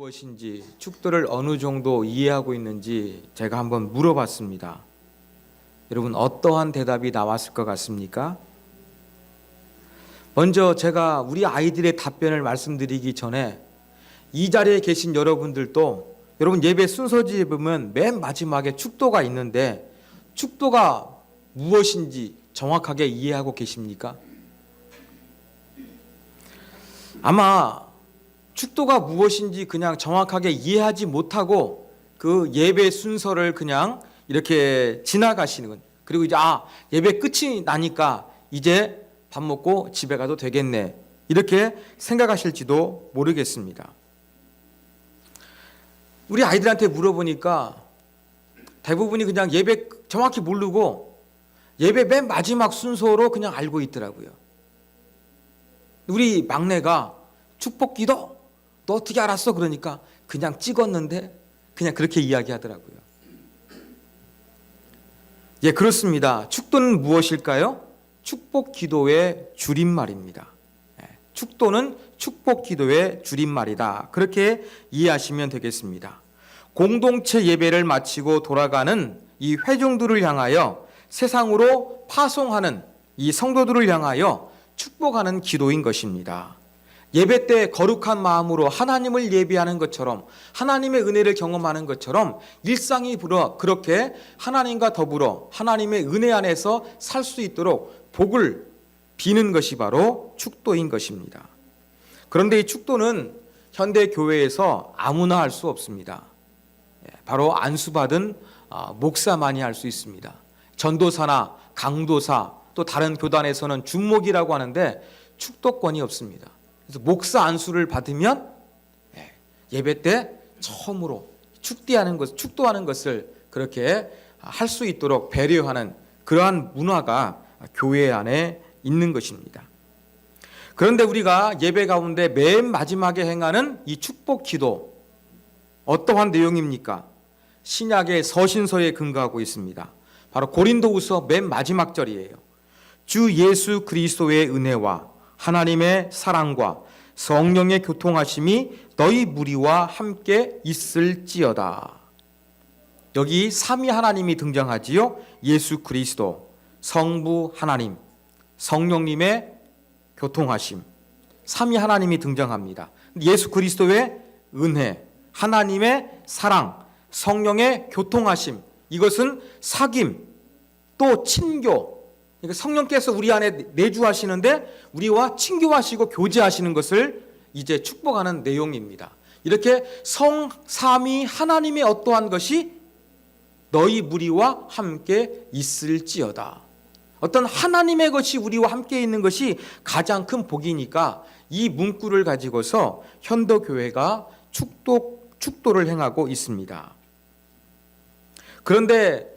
무엇인지, 축도를 어느 정도 이해하고 있는지 제가 한번 물어봤습니다. 여러분, 어떠한 대답이 나왔을 것 같습니까? 먼저 제가 우리 아이들의 답변을 말씀드리기 전에 이 자리에 계신 여러분들도 여러분 예배 순서지에 보면 맨 마지막에 축도가 있는데 축도가 무엇인지 정확하게 이해하고 계십니까? 아마 축도가 무엇인지 그냥 정확하게 이해하지 못하고 그 예배 순서를 그냥 이렇게 지나가시는, 그리고 이제 예배 끝이 나니까 이제 밥 먹고 집에 가도 되겠네, 이렇게 생각하실지도 모르겠습니다. 우리 아이들한테 물어보니까 대부분이 그냥 예배 정확히 모르고 예배 맨 마지막 순서로 그냥 알고 있더라고요. 우리 막내가 축복기도 너 어떻게 알았어? 그러니까 그냥 찍었는데 그냥 그렇게 이야기하더라고요. 예, 그렇습니다. 축도는 무엇일까요? 축복기도의 줄임말입니다. 축도는 축복기도의 줄임말이다, 그렇게 이해하시면 되겠습니다. 공동체 예배를 마치고 돌아가는 이 회중들을 향하여 세상으로 파송하는 이 성도들을 향하여 축복하는 기도인 것입니다. 예배 때 거룩한 마음으로 하나님을 예배하는 것처럼, 하나님의 은혜를 경험하는 것처럼 일상이 그렇게 하나님과 더불어 하나님의 은혜 안에서 살 수 있도록 복을 비는 것이 바로 축도인 것입니다. 그런데 이 축도는 현대 교회에서 아무나 할 수 없습니다. 바로 안수받은 목사만이 할 수 있습니다. 전도사나 강도사, 또 다른 교단에서는 중목이라고 하는데 축도권이 없습니다. 그래서 목사 안수를 받으면 예배 때 처음으로 축도하는 것을 그렇게 할 수 있도록 배려하는 그러한 문화가 교회 안에 있는 것입니다. 그런데 우리가 예배 가운데 맨 마지막에 행하는 이 축복 기도, 어떠한 내용입니까? 신약의 서신서에 근거하고 있습니다. 바로 고린도후서 맨 마지막 절이에요. 주 예수 그리스도의 은혜와 하나님의 사랑과 성령의 교통하심이 너희 무리와 함께 있을지어다. 여기 삼위 하나님이 등장하지요. 예수 그리스도, 성부 하나님, 성령님의 교통하심, 삼위 하나님이 등장합니다. 예수 그리스도의 은혜, 하나님의 사랑, 성령의 교통하심, 이것은 사귐, 또 친교, 그러니까 성령께서 우리 안에 내주하시는데 우리와 친교하시고 교제하시는 것을 이제 축복하는 내용입니다. 이렇게 삼위 하나님의 어떠한 것이 너희 무리와 함께 있을지어다. 어떤 하나님의 것이 우리와 함께 있는 것이 가장 큰 복이니까 이 문구를 가지고서 현도교회가 축도를 행하고 있습니다. 그런데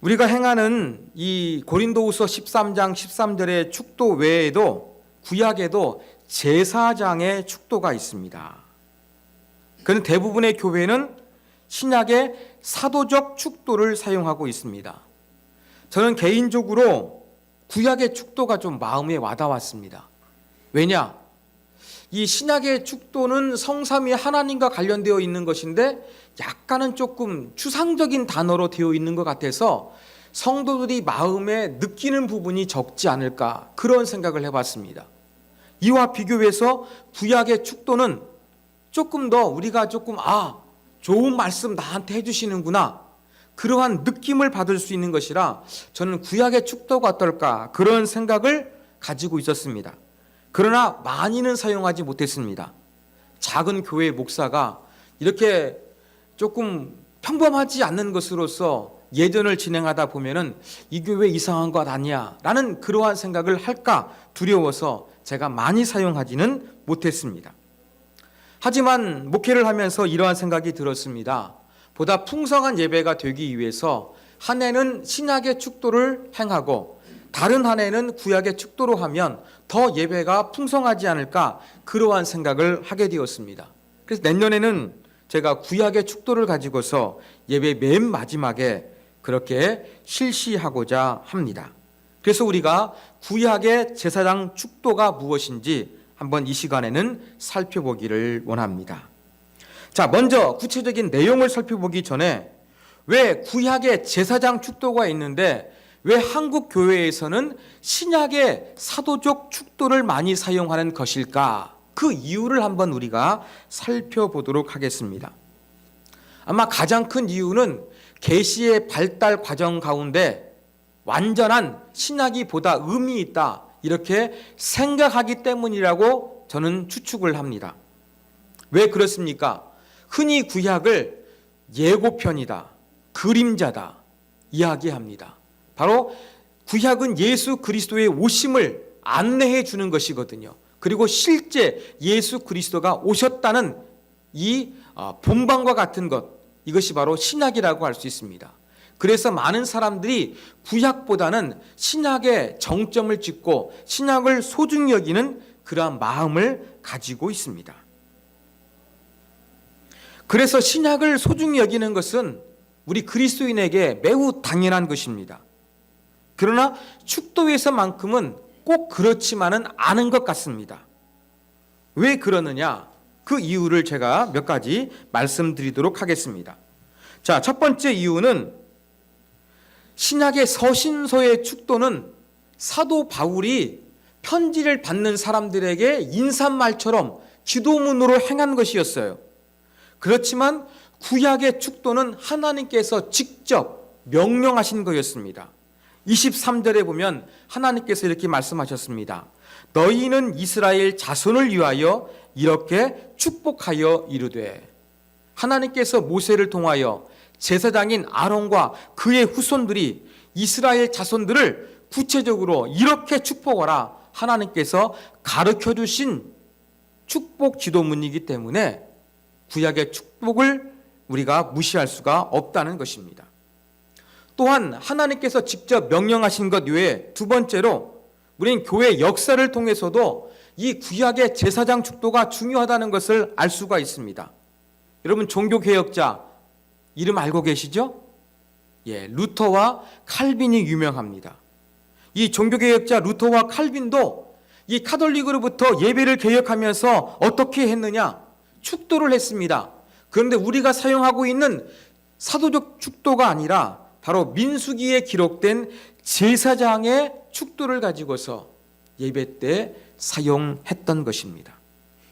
우리가 행하는 이 고린도후서 13장 13절의 축도 외에도 구약에도 제사장의 축도가 있습니다. 그런데 대부분의 교회는 신약의 사도적 축도를 사용하고 있습니다. 저는 개인적으로 구약의 축도가 좀 마음에 와닿았습니다. 왜냐? 이 신약의 축도는 성삼위 하나님과 관련되어 있는 것인데 약간은 조금 추상적인 단어로 되어 있는 것 같아서 성도들이 마음에 느끼는 부분이 적지 않을까, 그런 생각을 해봤습니다. 이와 비교해서 구약의 축도는 조금 더 우리가 좋은 말씀 나한테 해주시는구나, 그러한 느낌을 받을 수 있는 것이라 저는 구약의 축도가 어떨까, 그런 생각을 가지고 있었습니다. 그러나 많이는 사용하지 못했습니다. 작은 교회 목사가 이렇게 조금 평범하지 않는 것으로서 예전을 진행하다 보면은 이 교회 이상한 것 아니야 라는 그러한 생각을 할까 두려워서 제가 많이 사용하지는 못했습니다. 하지만 목회를 하면서 이러한 생각이 들었습니다. 보다 풍성한 예배가 되기 위해서 한 해는 신약의 축도를 행하고 다른 한 해는 구약의 축도로 하면 더 예배가 풍성하지 않을까, 그러한 생각을 하게 되었습니다. 그래서 내년에는 제가 구약의 축도를 가지고서 예배 맨 마지막에 그렇게 실시하고자 합니다. 그래서 우리가 구약의 제사장 축도가 무엇인지 한번 이 시간에는 살펴보기를 원합니다. 자, 먼저 구체적인 내용을 살펴보기 전에 왜 구약에 제사장 축도가 있는데 왜 한국 교회에서는 신약의 사도적 축도를 많이 사용하는 것일까? 그 이유를 한번 우리가 살펴보도록 하겠습니다. 아마 가장 큰 이유는 계시의 발달 과정 가운데 완전한 신약이 보다 의미 있다 이렇게 생각하기 때문이라고 저는 추측을 합니다. 왜 그렇습니까? 흔히 구약을 예고편이다, 그림자다 이야기합니다. 바로 구약은 예수 그리스도의 오심을 안내해 주는 것이거든요. 그리고 실제 예수 그리스도가 오셨다는 이 본방과 같은 것, 이것이 바로 신약이라고 할 수 있습니다. 그래서 많은 사람들이 구약보다는 신약에 정점을 찍고 신약을 소중히 여기는 그러한 마음을 가지고 있습니다. 그래서 신약을 소중히 여기는 것은 우리 그리스도인에게 매우 당연한 것입니다. 그러나 축도에서만큼은 꼭 그렇지만은 않은 것 같습니다. 왜 그러느냐? 그 이유를 제가 몇 가지 말씀드리도록 하겠습니다. 자, 첫 번째 이유는 신약의 서신서의 축도는 사도 바울이 편지를 받는 사람들에게 인사말처럼 기도문으로 행한 것이었어요. 그렇지만 구약의 축도는 하나님께서 직접 명령하신 거였습니다. 23절에 보면 하나님께서 이렇게 말씀하셨습니다. 너희는 이스라엘 자손을 위하여 이렇게 축복하여 이르되, 하나님께서 모세를 통하여 제사장인 아론과 그의 후손들이 이스라엘 자손들을 구체적으로 이렇게 축복하라 하나님께서 가르쳐 주신 축복 지도문이기 때문에 구약의 축복을 우리가 무시할 수가 없다는 것입니다. 또한 하나님께서 직접 명령하신 것 외에 두 번째로 우리는 교회 역사를 통해서도 이 구약의 제사장 축도가 중요하다는 것을 알 수가 있습니다. 여러분 종교개혁자 이름 알고 계시죠? 예, 루터와 칼빈이 유명합니다. 이 종교개혁자 루터와 칼빈도 이 카톨릭으로부터 예배를 개혁하면서 어떻게 했느냐? 축도를 했습니다. 그런데 우리가 사용하고 있는 사도적 축도가 아니라 바로 민수기에 기록된 제사장의 축도를 가지고서 예배 때 사용했던 것입니다.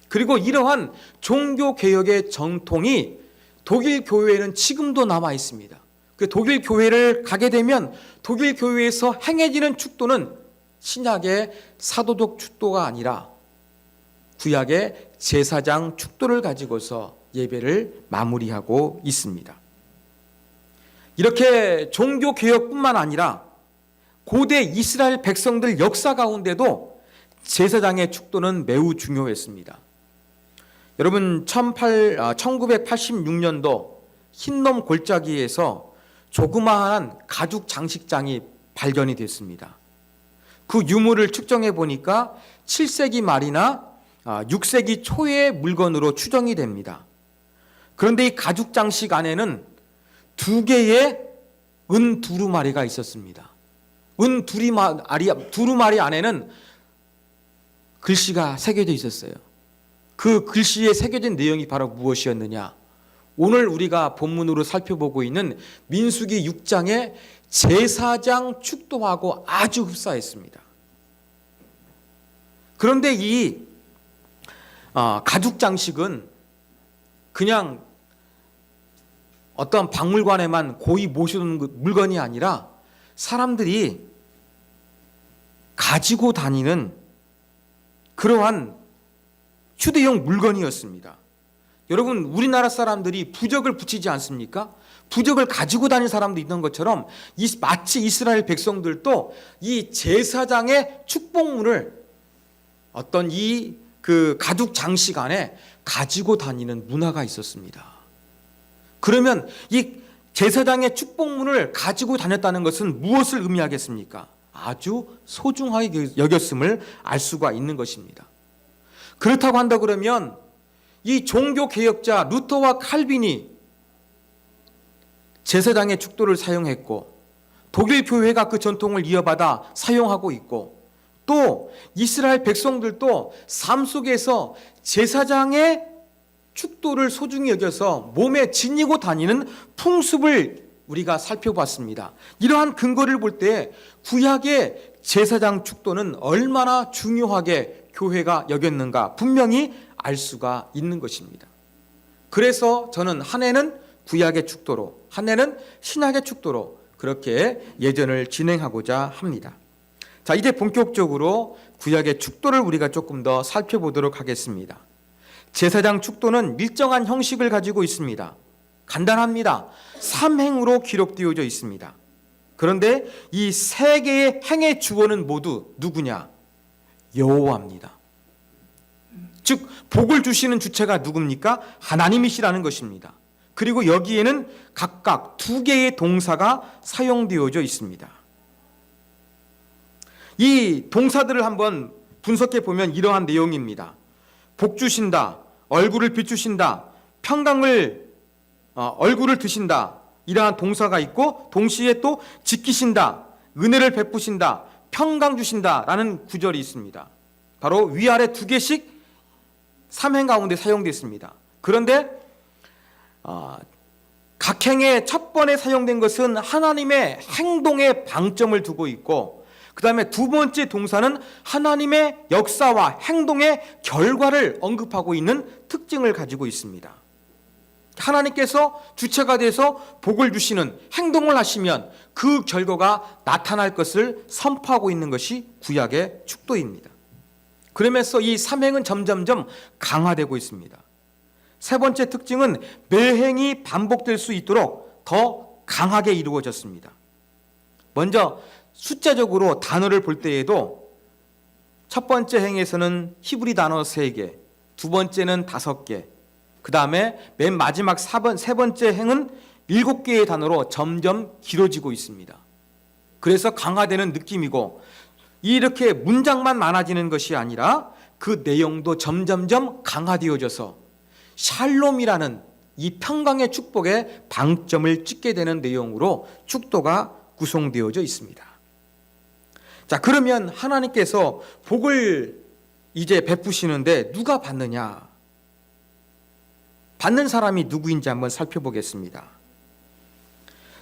그리고 이러한 종교개혁의 정통이 독일 교회에는 지금도 남아 있습니다. 그 독일 교회를 가게 되면 독일 교회에서 행해지는 축도는 신약의 사도적 축도가 아니라 구약의 제사장 축도를 가지고서 예배를 마무리하고 있습니다. 이렇게 종교개혁뿐만 아니라 고대 이스라엘 백성들 역사 가운데도 제사장의 축도는 매우 중요했습니다. 여러분 1986년도 흰놈 골짜기에서 조그마한 가죽 장식장이 발견이 됐습니다. 그 유물을 측정해 보니까 7세기 말이나 6세기 초의 물건으로 추정이 됩니다. 그런데 이 가죽 장식 안에는 두 개의 은 두루마리가 있었습니다. 은 두루마리 안에는 글씨가 새겨져 있었어요. 그 글씨에 새겨진 내용이 바로 무엇이었느냐? 오늘 우리가 본문으로 살펴보고 있는 민수기 6장의 제사장 축도하고 아주 흡사했습니다. 그런데 이 가죽 장식은 그냥 어떤 박물관에만 고이 모셔둔 물건이 아니라 사람들이 가지고 다니는 그러한 휴대용 물건이었습니다. 여러분 우리나라 사람들이 부적을 붙이지 않습니까? 부적을 가지고 다니는 사람도 있는 것처럼 마치 이스라엘 백성들도 이 제사장의 축복문을 어떤 그 가죽 장식 안에 가지고 다니는 문화가 있었습니다. 그러면 이 제사장의 축복문을 가지고 다녔다는 것은 무엇을 의미하겠습니까? 아주 소중하게 여겼음을 알 수가 있는 것입니다. 그렇다고 한다 그러면 이 종교개혁자 루터와 칼빈이 제사장의 축도를 사용했고 독일 교회가 그 전통을 이어받아 사용하고 있고 또 이스라엘 백성들도 삶 속에서 제사장의 축도를 소중히 여겨서 몸에 지니고 다니는 풍습을 우리가 살펴봤습니다. 이러한 근거를 볼 때 구약의 제사장 축도는 얼마나 중요하게 교회가 여겼는가 분명히 알 수가 있는 것입니다. 그래서 저는 한 해는 구약의 축도로, 한 해는 신약의 축도로 그렇게 예전을 진행하고자 합니다. 자, 이제 본격적으로 구약의 축도를 우리가 조금 더 살펴보도록 하겠습니다. 제사장 축도는 일정한 형식을 가지고 있습니다. 간단합니다. 3행으로 기록되어져 있습니다. 그런데 이 세 개의 행의 주어는 모두 누구냐? 여호와입니다. 즉 복을 주시는 주체가 누굽니까? 하나님이시라는 것입니다. 그리고 여기에는 각각 2개의 동사가 사용되어져 있습니다. 이 동사들을 한번 분석해 보면 이러한 내용입니다. 복 주신다, 얼굴을 비추신다, 얼굴을 드신다, 이러한 동사가 있고 동시에 또 지키신다, 은혜를 베푸신다, 평강 주신다라는 구절이 있습니다. 바로 위아래 2개씩 3행 가운데 사용되어 있습니다. 그런데 각 행의 첫 번에 사용된 것은 하나님의 행동에 방점을 두고 있고, 그 다음에 두 번째 동사는 하나님의 역사와 행동의 결과를 언급하고 있는 특징을 가지고 있습니다. 하나님께서 주체가 돼서 복을 주시는 행동을 하시면 그 결과가 나타날 것을 선포하고 있는 것이 구약의 축도입니다. 그러면서 이 3행은 점점점 강화되고 있습니다. 세 번째 특징은 매행이 반복될 수 있도록 더 강하게 이루어졌습니다. 먼저 숫자적으로 단어를 볼 때에도 첫 번째 행에서는 히브리 단어 3개, 두 번째는 5개, 그 다음에 맨 마지막 세 번째 행은 7개의 단어로 점점 길어지고 있습니다. 그래서 강화되는 느낌이고, 이렇게 문장만 많아지는 것이 아니라 그 내용도 점점점 강화되어져서 샬롬이라는 이 평강의 축복에 방점을 찍게 되는 내용으로 축도가 구성되어져 있습니다. 자, 그러면 하나님께서 복을 이제 베푸시는데 누가 받느냐? 받는 사람이 누구인지 한번 살펴보겠습니다.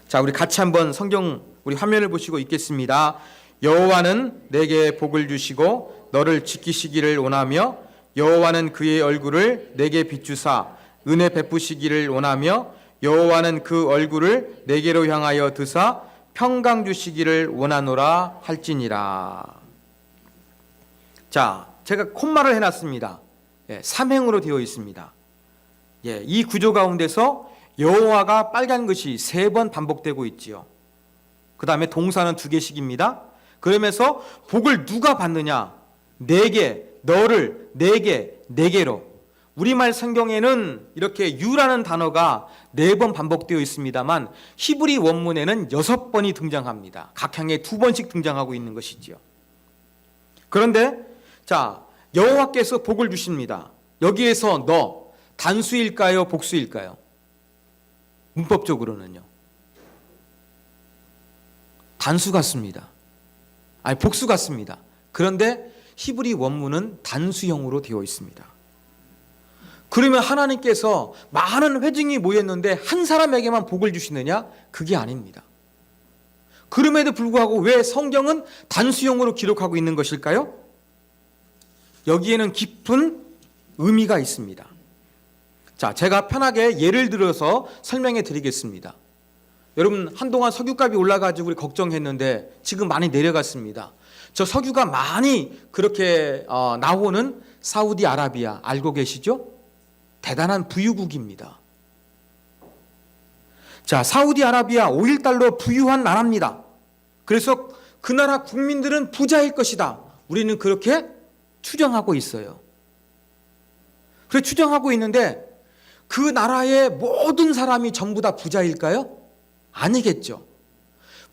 자, 우리 같이 한번 성경 우리 화면을 보시고 읽겠습니다. 여호와는 내게 복을 주시고 너를 지키시기를 원하며, 여호와는 그의 얼굴을 내게 비추사 은혜 베푸시기를 원하며, 여호와는 그 얼굴을 내게로 향하여 드사 평강 주시기를 원하노라 할지니라. 자, 제가 콤마를 해놨습니다. 3행으로 되어 있습니다. 이 구조 가운데서 여호와가 빨간 것이 3번 반복되고 있지요. 그 다음에 동사는 2개씩입니다. 그러면서 복을 누가 받느냐? 내게, 너를, 내게, 내게로. 우리말 성경에는 이렇게 유라는 단어가 4번 반복되어 있습니다만 히브리 원문에는 6번이 등장합니다. 각 행에 2번씩 등장하고 있는 것이지요. 그런데 자, 여호와께서 복을 주십니다. 여기에서 너 단수일까요? 복수일까요? 문법적으로는요. 단수 같습니다. 아니, 복수 같습니다. 그런데 히브리 원문은 단수형으로 되어 있습니다. 그러면 하나님께서 많은 회중이 모였는데 한 사람에게만 복을 주시느냐? 그게 아닙니다. 그럼에도 불구하고 왜 성경은 단수형으로 기록하고 있는 것일까요? 여기에는 깊은 의미가 있습니다. 자, 제가 편하게 예를 들어서 설명해 드리겠습니다. 여러분, 한동안 석유값이 올라가지고 우리 걱정했는데 지금 많이 내려갔습니다. 저 석유가 많이 그렇게 나오는 사우디아라비아 알고 계시죠? 대단한 부유국입니다. 자, 사우디아라비아 오일달러 부유한 나라입니다. 그래서 그 나라 국민들은 부자일 것이다. 우리는 그렇게 추정하고 있어요. 그래 추정하고 있는데 그 나라의 모든 사람이 전부 다 부자일까요? 아니겠죠.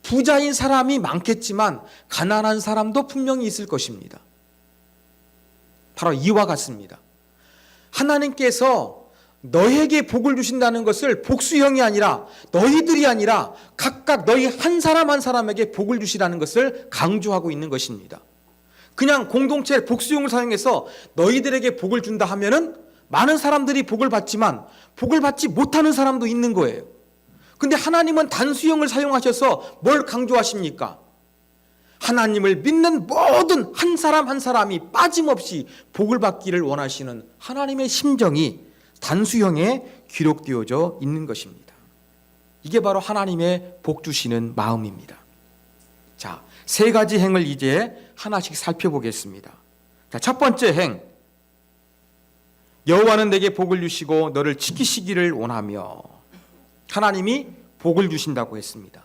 부자인 사람이 많겠지만 가난한 사람도 분명히 있을 것입니다. 바로 이와 같습니다. 하나님께서 너에게 복을 주신다는 것을 복수형이 아니라 너희들이 아니라 각각 너희 한 사람 한 사람에게 복을 주시라는 것을 강조하고 있는 것입니다. 그냥 공동체 복수형을 사용해서 너희들에게 복을 준다 하면은 많은 사람들이 복을 받지만 복을 받지 못하는 사람도 있는 거예요. 근데 하나님은 단수형을 사용하셔서 뭘 강조하십니까? 하나님을 믿는 모든 한 사람 한 사람이 빠짐없이 복을 받기를 원하시는 하나님의 심정이 단수형에 기록되어져 있는 것입니다. 이게 바로 하나님의 복 주시는 마음입니다. 자, 세 가지 행을 이제 하나씩 살펴보겠습니다. 자, 첫 번째 행. 여호와는 내게 복을 주시고 너를 지키시기를 원하며. 하나님이 복을 주신다고 했습니다.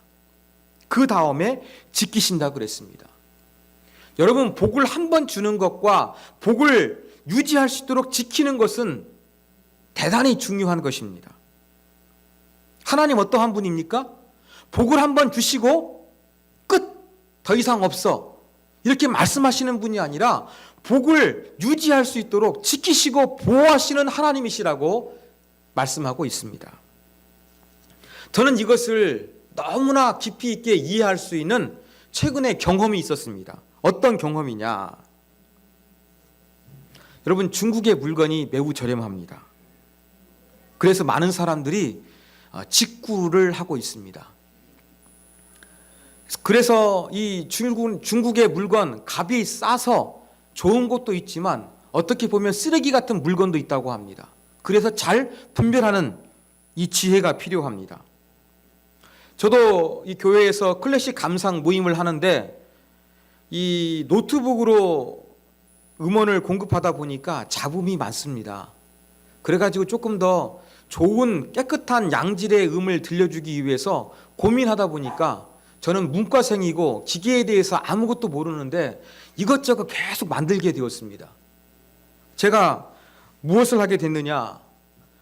그 다음에 지키신다고 그랬습니다. 여러분, 복을 한 번 주는 것과 복을 유지할 수 있도록 지키는 것은 대단히 중요한 것입니다. 하나님 어떠한 분입니까? 복을 한 번 주시고 끝! 더 이상 없어. 이렇게 말씀하시는 분이 아니라 복을 유지할 수 있도록 지키시고 보호하시는 하나님이시라고 말씀하고 있습니다. 저는 이것을 너무나 깊이 있게 이해할 수 있는 최근의 경험이 있었습니다. 어떤 경험이냐? 여러분, 중국의 물건이 매우 저렴합니다. 그래서 많은 사람들이 직구를 하고 있습니다. 그래서 이 중국의 물건 값이 싸서 좋은 것도 있지만 어떻게 보면 쓰레기 같은 물건도 있다고 합니다. 그래서 잘 분별하는 이 지혜가 필요합니다. 저도 이 교회에서 클래식 감상 모임을 하는데 이 노트북으로 음원을 공급하다 보니까 잡음이 많습니다. 그래가지고 조금 더 좋은 깨끗한 양질의 음을 들려주기 위해서 고민하다 보니까 저는 문과생이고 기계에 대해서 아무것도 모르는데 이것저것 계속 만들게 되었습니다. 제가 무엇을 하게 됐느냐?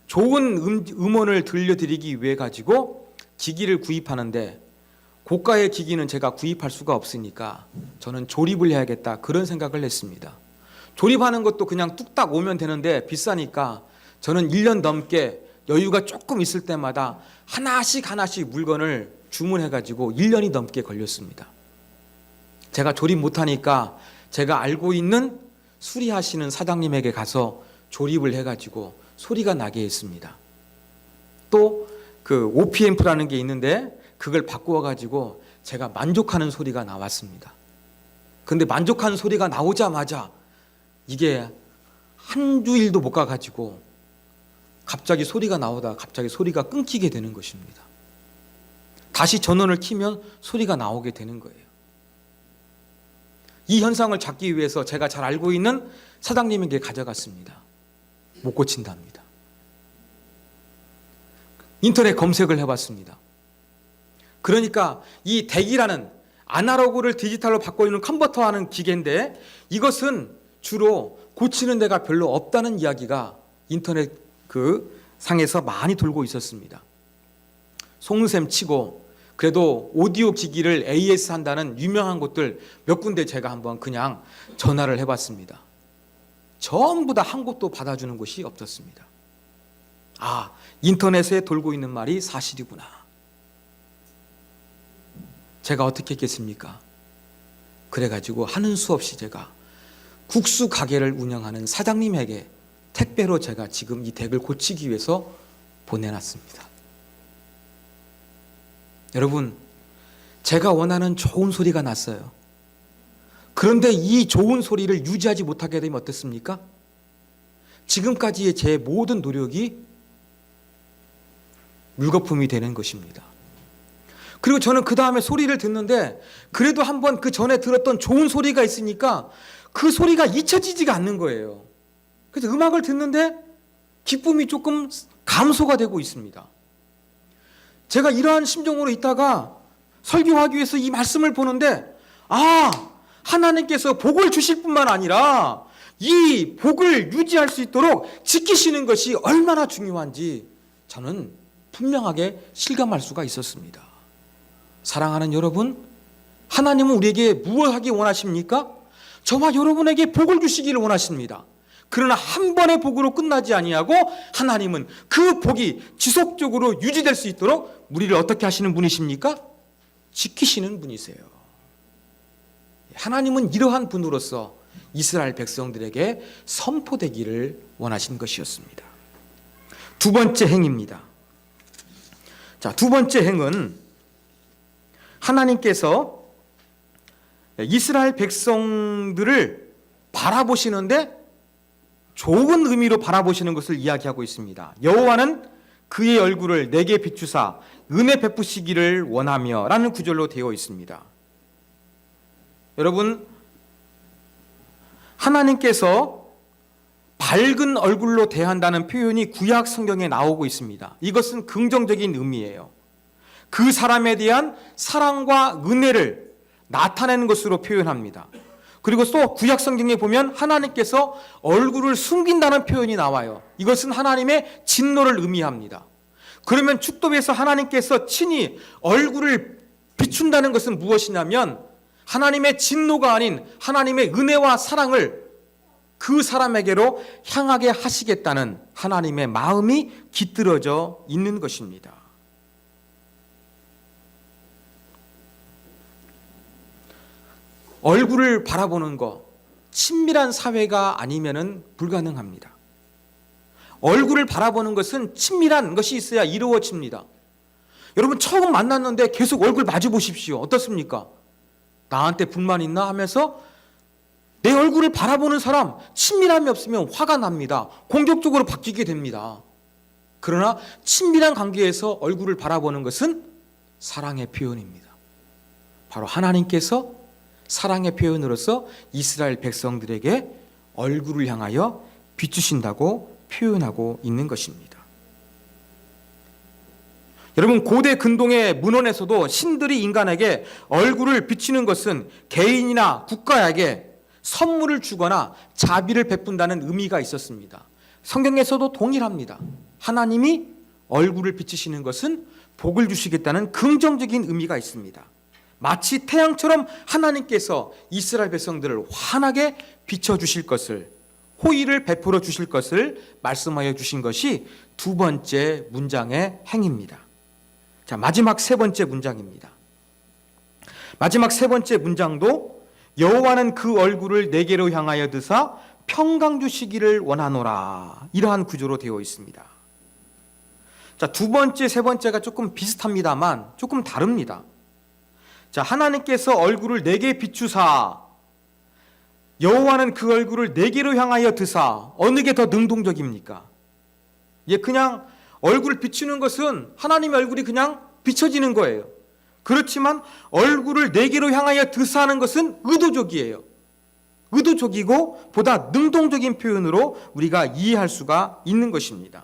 좋은 음원을 들려드리기 위해 가지고 기기를 구입하는데 고가의 기기는 제가 구입할 수가 없으니까 저는 조립을 해야겠다, 그런 생각을 했습니다. 조립하는 것도 그냥 뚝딱 오면 되는데 비싸니까 저는 1년 넘게 여유가 조금 있을 때마다 하나씩 물건을 주문해가지고 1년이 넘게 걸렸습니다. 제가 조립 못하니까 제가 알고 있는 수리하시는 사장님에게 가서 조립을 해가지고 소리가 나게 했습니다. 또 그 OPM프라는 게 있는데 그걸 바꾸어가지고 제가 만족하는 소리가 나왔습니다. 근데 만족하는 소리가 나오자마자 이게 한 주일도 못 가가지고 갑자기 소리가 나오다가 갑자기 소리가 끊기게 되는 것입니다. 다시 전원을 켜면 소리가 나오게 되는 거예요. 이 현상을 잡기 위해서 제가 잘 알고 있는 사장님에게 가져갔습니다. 못 고친답니다. 인터넷 검색을 해봤습니다. 그러니까 이 덱이라는 아날로그를 디지털로 바꿔주는 컨버터하는 기계인데 이것은 주로 고치는 데가 별로 없다는 이야기가 인터넷 그 상에서 많이 돌고 있었습니다. 속눈샘 치고 그래도 오디오 기기를 AS 한다는 유명한 곳들 몇 군데 제가 한번 그냥 전화를 해봤습니다. 전부 다 한 곳도 받아주는 곳이 없었습니다. 아, 인터넷에 돌고 있는 말이 사실이구나. 제가 어떻게 했겠습니까? 그래가지고 하는 수 없이 제가 국수 가게를 운영하는 사장님에게 택배로 제가 지금 이 덱을 고치기 위해서 보내놨습니다. 여러분, 제가 원하는 좋은 소리가 났어요. 그런데 이 좋은 소리를 유지하지 못하게 되면 어떻습니까? 지금까지의 제 모든 노력이 물거품이 되는 것입니다. 그리고 저는 그 다음에 소리를 듣는데 그래도 한번 그 전에 들었던 좋은 소리가 있으니까 그 소리가 잊혀지지가 않는 거예요. 그래서 음악을 듣는데 기쁨이 조금 감소가 되고 있습니다. 제가 이러한 심정으로 있다가 설교하기 위해서 이 말씀을 보는데 하나님께서 복을 주실 뿐만 아니라 이 복을 유지할 수 있도록 지키시는 것이 얼마나 중요한지 저는 분명하게 실감할 수가 있었습니다. 사랑하는 여러분, 하나님은 우리에게 무엇 하기 원하십니까? 저와 여러분에게 복을 주시기를 원하십니다. 그러나 한 번의 복으로 끝나지 아니하고 하나님은 그 복이 지속적으로 유지될 수 있도록 우리를 어떻게 하시는 분이십니까? 지키시는 분이세요. 하나님은 이러한 분으로서 이스라엘 백성들에게 선포되기를 원하신 것이었습니다. 두 번째 행입니다. 자, 두 번째 행은 하나님께서 이스라엘 백성들을 바라보시는데 좋은 의미로 바라보시는 것을 이야기하고 있습니다. 여호와는 그의 얼굴을 내게 비추사 은혜 베푸시기를 원하며 라는 구절로 되어 있습니다. 여러분, 하나님께서 밝은 얼굴로 대한다는 표현이 구약 성경에 나오고 있습니다. 이것은 긍정적인 의미예요. 그 사람에 대한 사랑과 은혜를 나타내는 것으로 표현합니다. 그리고 또 구약 성경에 보면 하나님께서 얼굴을 숨긴다는 표현이 나와요. 이것은 하나님의 진노를 의미합니다. 그러면 축도에서 하나님께서 친히 얼굴을 비춘다는 것은 무엇이냐면 하나님의 진노가 아닌 하나님의 은혜와 사랑을 그 사람에게로 향하게 하시겠다는 하나님의 마음이 깃들어져 있는 것입니다. 얼굴을 바라보는 것, 친밀한 사회가 아니면은 불가능합니다. 얼굴을 바라보는 것은 친밀한 것이 있어야 이루어집니다. 여러분, 처음 만났는데 계속 얼굴 마주 보십시오. 어떻습니까? 나한테 불만 있나 하면서 내 얼굴을 바라보는 사람, 친밀함이 없으면 화가 납니다. 공격적으로 바뀌게 됩니다. 그러나 친밀한 관계에서 얼굴을 바라보는 것은 사랑의 표현입니다. 바로 하나님께서 사랑의 표현으로서 이스라엘 백성들에게 얼굴을 향하여 비추신다고 표현하고 있는 것입니다. 여러분, 고대 근동의 문헌에서도 신들이 인간에게 얼굴을 비추는 것은 개인이나 국가에게 선물을 주거나 자비를 베푼다는 의미가 있었습니다. 성경에서도 동일합니다. 하나님이 얼굴을 비추시는 것은 복을 주시겠다는 긍정적인 의미가 있습니다. 마치 태양처럼 하나님께서 이스라엘 백성들을 환하게 비춰주실 것을, 호의를 베풀어 주실 것을 말씀하여 주신 것이 두 번째 문장의 행입니다. 자, 마지막 세 번째 문장입니다. 마지막 세 번째 문장도 여호와는 그 얼굴을 내게로 향하여 드사 평강 주시기를 원하노라, 이러한 구조로 되어 있습니다. 자, 두 번째, 세 번째가 조금 비슷합니다만 조금 다릅니다. 자, 하나님께서 얼굴을 내게 비추사, 여호와는 그 얼굴을 내게로 향하여 드사, 어느 게 더 능동적입니까? 그냥 얼굴을 비추는 것은 하나님의 얼굴이 그냥 비춰지는 거예요. 그렇지만 얼굴을 내게로 향하여 드사하는 것은 의도적이에요. 의도적이고 보다 능동적인 표현으로 우리가 이해할 수가 있는 것입니다.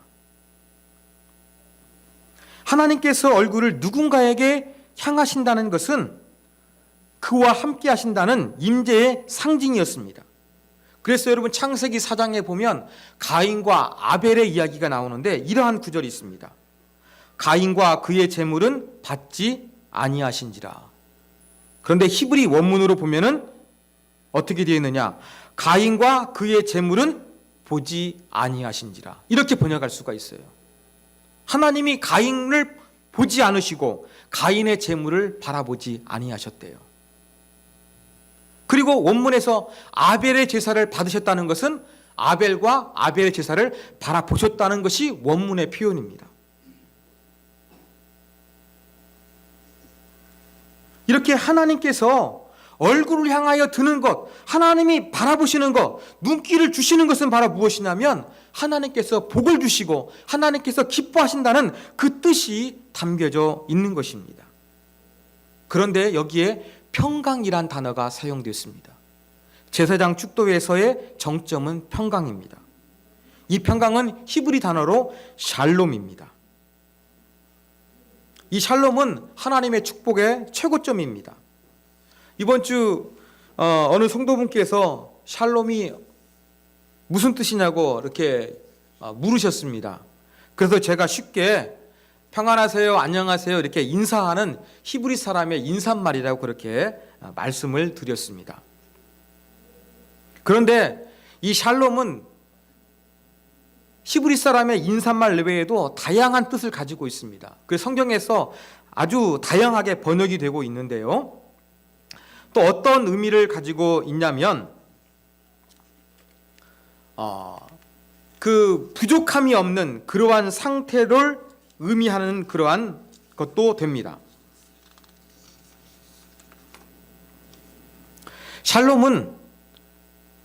하나님께서 얼굴을 누군가에게 향하신다는 것은 그와 함께 하신다는 임재의 상징이었습니다. 그래서 여러분, 창세기 4장에 보면 가인과 아벨의 이야기가 나오는데 이러한 구절이 있습니다. 가인과 그의 재물은 받지 아니하신지라. 그런데 히브리 원문으로 보면은 어떻게 되어 있느냐? 가인과 그의 재물은 보지 아니하신지라. 이렇게 번역할 수가 있어요. 하나님이 가인을 보지 않으시고 가인의 재물을 바라보지 아니하셨대요. 그리고 원문에서 아벨의 제사를 받으셨다는 것은 아벨과 아벨의 제사를 바라보셨다는 것이 원문의 표현입니다. 이렇게 하나님께서 얼굴을 향하여 드는 것, 하나님이 바라보시는 것, 눈길을 주시는 것은 바로 무엇이냐면 하나님께서 복을 주시고 하나님께서 기뻐하신다는 그 뜻이 담겨져 있는 것입니다. 그런데 여기에 평강이란 단어가 사용됐습니다. 제사장 축도에서의 정점은 평강입니다. 이 평강은 히브리 단어로 샬롬입니다. 이 샬롬은 하나님의 축복의 최고점입니다. 이번 주 어느 성도분께서 샬롬이 무슨 뜻이냐고 이렇게 물으셨습니다. 그래서 제가 쉽게 평안하세요, 안녕하세요 이렇게 인사하는 히브리 사람의 인사말이라고 그렇게 말씀을 드렸습니다. 그런데 이 샬롬은 히브리 사람의 인사말 외에도 다양한 뜻을 가지고 있습니다. 그 성경에서 아주 다양하게 번역이 되고 있는데요. 또 어떤 의미를 가지고 있냐면 그 부족함이 없는 그러한 상태를 의미하는 그러한 것도 됩니다. 샬롬은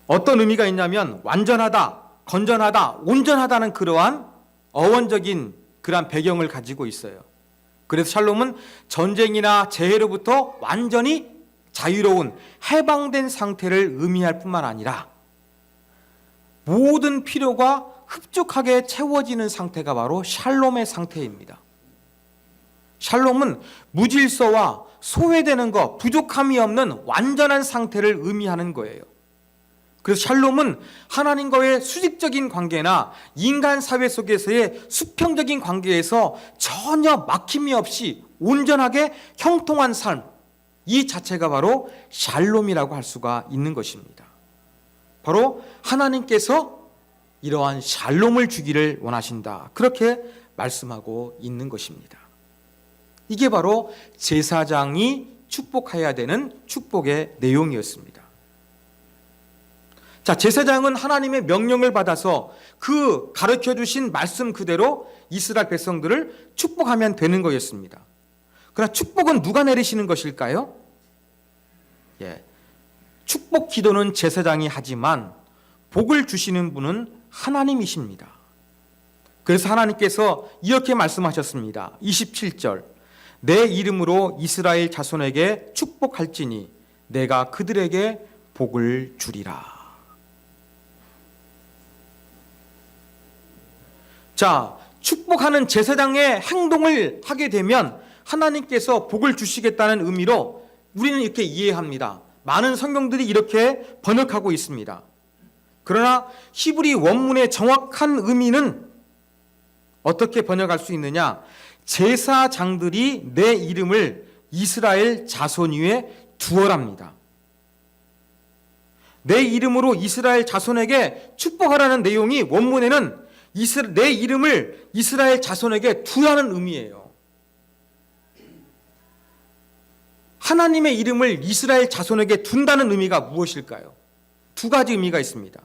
어떤 의미가 있냐면 완전하다, 건전하다, 온전하다는 그러한 어원적인 그러한 배경을 가지고 있어요. 그래서 샬롬은 전쟁이나 재해로부터 완전히 자유로운 해방된 상태를 의미할 뿐만 아니라 모든 필요가 흡족하게 채워지는 상태가 바로 샬롬의 상태입니다. 샬롬은 무질서와 소외되는 것, 부족함이 없는 완전한 상태를 의미하는 거예요. 그래서 샬롬은 하나님과의 수직적인 관계나 인간 사회 속에서의 수평적인 관계에서 전혀 막힘이 없이 온전하게 형통한 삶, 이 자체가 바로 샬롬이라고 할 수가 있는 것입니다. 바로 하나님께서 이러한 샬롬을 주기를 원하신다, 그렇게 말씀하고 있는 것입니다. 이게 바로 제사장이 축복해야 되는 축복의 내용이었습니다. 자, 제사장은 하나님의 명령을 받아서 그 가르쳐 주신 말씀 그대로 이스라엘 백성들을 축복하면 되는 거였습니다. 그러나 축복은 누가 내리시는 것일까요? 축복 기도는 제사장이 하지만 복을 주시는 분은 하나님이십니다. 그래서 하나님께서 이렇게 말씀하셨습니다. 27절, 내 이름으로 이스라엘 자손에게 축복할지니 내가 그들에게 복을 주리라. 자, 축복하는 제사장의 행동을 하게 되면 하나님께서 복을 주시겠다는 의미로 우리는 이렇게 이해합니다. 많은 성경들이 이렇게 번역하고 있습니다. 그러나 히브리 원문의 정확한 의미는 어떻게 번역할 수 있느냐? 제사장들이 내 이름을 이스라엘 자손 위에 두어랍니다. 내 이름으로 이스라엘 자손에게 축복하라는 내용이 원문에는 내 이름을 이스라엘 자손에게 두라는 의미예요. 하나님의 이름을 이스라엘 자손에게 둔다는 의미가 무엇일까요? 두 가지 의미가 있습니다.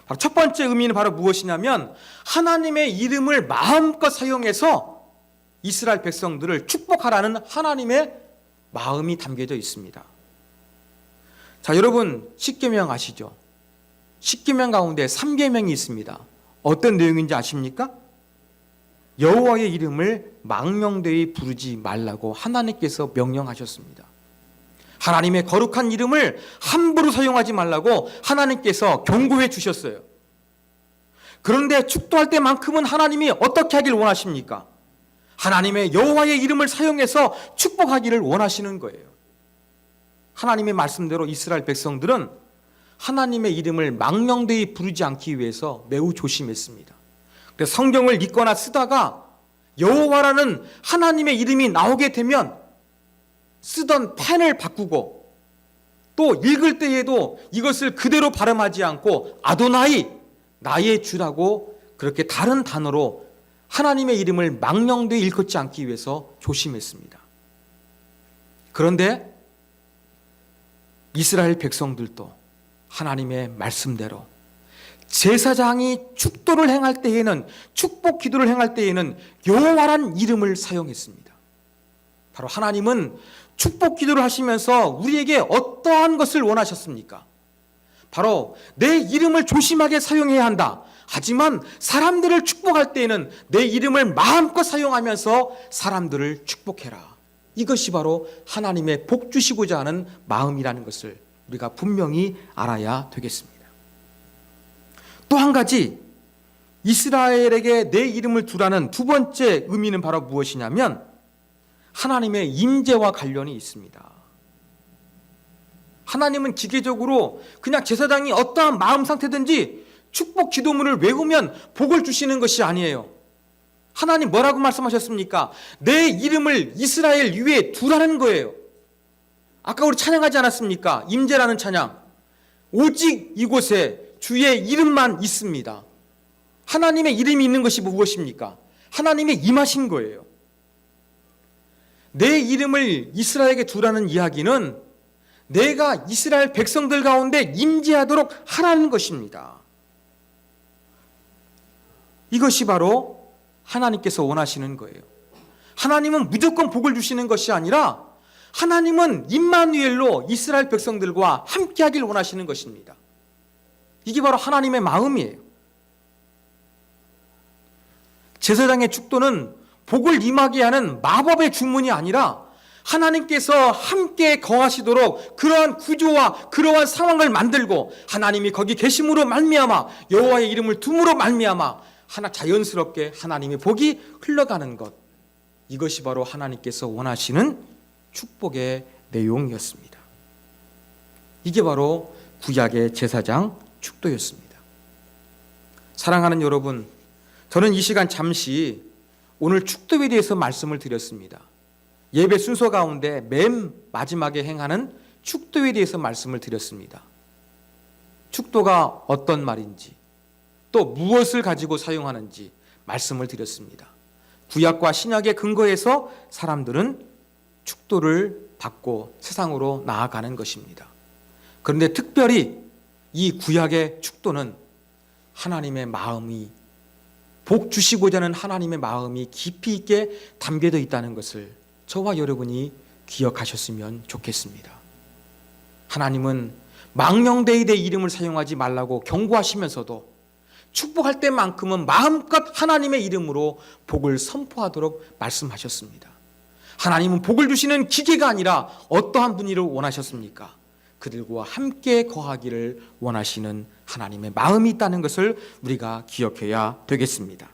바로 첫 번째 의미는 바로 무엇이냐면 하나님의 이름을 마음껏 사용해서 이스라엘 백성들을 축복하라는 하나님의 마음이 담겨져 있습니다. 자, 여러분 십계명 아시죠? 십계명 가운데 3계명이 있습니다. 어떤 내용인지 아십니까? 여호와의 이름을 망명되이 부르지 말라고 하나님께서 명령하셨습니다. 하나님의 거룩한 이름을 함부로 사용하지 말라고 하나님께서 경고해 주셨어요. 그런데 축도할 때만큼은 하나님이 어떻게 하길 원하십니까? 하나님의 여호와의 이름을 사용해서 축복하기를 원하시는 거예요. 하나님의 말씀대로 이스라엘 백성들은 하나님의 이름을 망령되이 부르지 않기 위해서 매우 조심했습니다. 그래서 성경을 읽거나 쓰다가 여호와라는 하나님의 이름이 나오게 되면 쓰던 펜을 바꾸고 또 읽을 때에도 이것을 그대로 발음하지 않고 아도나이, 나의 주라고 그렇게 다른 단어로 하나님의 이름을 망령되이 일컫지 않기 위해서 조심했습니다. 그런데 이스라엘 백성들도 하나님의 말씀대로 제사장이 축도를 행할 때에는, 축복 기도를 행할 때에는 여호와란 이름을 사용했습니다. 바로 하나님은 축복 기도를 하시면서 우리에게 어떠한 것을 원하셨습니까? 바로 내 이름을 조심하게 사용해야 한다. 하지만 사람들을 축복할 때에는 내 이름을 마음껏 사용하면서 사람들을 축복해라. 이것이 바로 하나님의 복 주시고자 하는 마음이라는 것을 우리가 분명히 알아야 되겠습니다. 또 한 가지, 이스라엘에게 내 이름을 두라는 두 번째 의미는 바로 무엇이냐면 하나님의 임재와 관련이 있습니다. 하나님은 기계적으로 그냥 제사장이 어떠한 마음 상태든지 축복 기도문을 외우면 복을 주시는 것이 아니에요. 하나님 뭐라고 말씀하셨습니까? 내 이름을 이스라엘 위에 두라는 거예요. 아까 우리 찬양하지 않았습니까? 임재라는 찬양. 오직 이곳에 주의 이름만 있습니다. 하나님의 이름이 있는 것이 무엇입니까? 하나님의 임하신 거예요. 내 이름을 이스라엘에게 두라는 이야기는 내가 이스라엘 백성들 가운데 임재하도록 하라는 것입니다. 이것이 바로 하나님께서 원하시는 거예요. 하나님은 무조건 복을 주시는 것이 아니라 하나님은 임마누엘로 이스라엘 백성들과 함께하길 원하시는 것입니다. 이게 바로 하나님의 마음이에요. 제사장의 축도는 복을 임하게 하는 마법의 주문이 아니라 하나님께서 함께 거하시도록 그러한 구조와 그러한 상황을 만들고 하나님이 거기 계심으로 말미암아 여호와의 이름을 둠으로 말미암아 자연스럽게 하나님의 복이 흘러가는 것, 이것이 바로 하나님께서 원하시는 축복의 내용이었습니다. 이게 바로 구약의 제사장 축도였습니다. 사랑하는 여러분, 저는 이 시간 잠시 오늘 축도에 대해서 말씀을 드렸습니다. 예배 순서 가운데 맨 마지막에 행하는 축도에 대해서 말씀을 드렸습니다. 축도가 어떤 말인지 또 무엇을 가지고 사용하는지 말씀을 드렸습니다. 구약과 신약의 근거에서 사람들은 축도를 받고 세상으로 나아가는 것입니다. 그런데 특별히 이 구약의 축도는 하나님의 마음이, 복 주시고자 하는 하나님의 마음이 깊이 있게 담겨져 있다는 것을 저와 여러분이 기억하셨으면 좋겠습니다. 하나님은 망령되이 내 이름을 사용하지 말라고 경고하시면서도 축복할 때만큼은 마음껏 하나님의 이름으로 복을 선포하도록 말씀하셨습니다. 하나님은 복을 주시는 기계가 아니라 어떠한 분이를 원하셨습니까? 그들과 함께 거하기를 원하시는 하나님의 마음이 있다는 것을 우리가 기억해야 되겠습니다.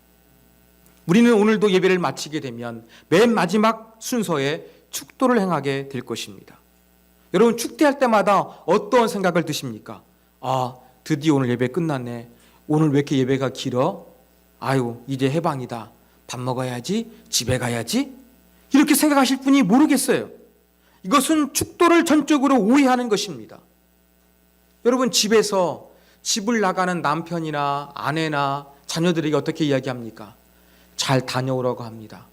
우리는 오늘도 예배를 마치게 되면 맨 마지막 순서에 축도를 행하게 될 것입니다. 여러분, 축도할 때마다 어떤 생각을 드십니까? 드디어 오늘 예배 끝났네. 오늘 왜 이렇게 예배가 길어? 아유, 이제 해방이다. 밥 먹어야지, 집에 가야지. 이렇게 생각하실 분이 모르겠어요. 이것은 축도를 전적으로 오해하는 것입니다. 여러분, 집에서 집을 나가는 남편이나 아내나 자녀들에게 어떻게 이야기합니까? 잘 다녀오라고 합니다.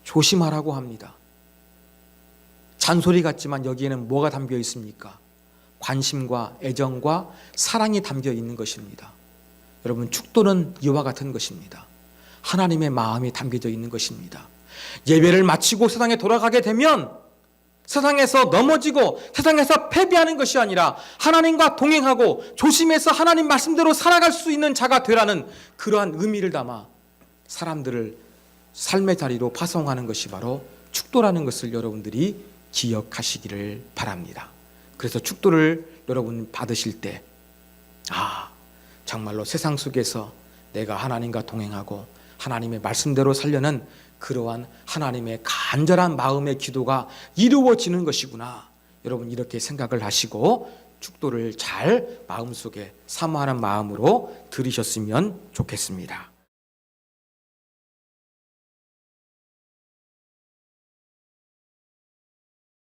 조심하라고 합니다. 잔소리 같지만 여기에는 뭐가 담겨 있습니까? 관심과 애정과 사랑이 담겨 있는 것입니다. 여러분, 축도는 이와 같은 것입니다. 하나님의 마음이 담겨져 있는 것입니다. 예배를 마치고 세상에 돌아가게 되면 세상에서 넘어지고 세상에서 패배하는 것이 아니라 하나님과 동행하고 조심해서 하나님 말씀대로 살아갈 수 있는 자가 되라는 그러한 의미를 담아 사람들을 삶의 자리로 파송하는 것이 바로 축도라는 것을 여러분들이 기억하시기를 바랍니다. 그래서 축도를 여러분 받으실 때 정말로 세상 속에서 내가 하나님과 동행하고 하나님의 말씀대로 살려는 그러한 하나님의 간절한 마음의 기도가 이루어지는 것이구나. 여러분, 이렇게 생각을 하시고 축도를 잘 마음속에 사모하는 마음으로 들으셨으면 좋겠습니다.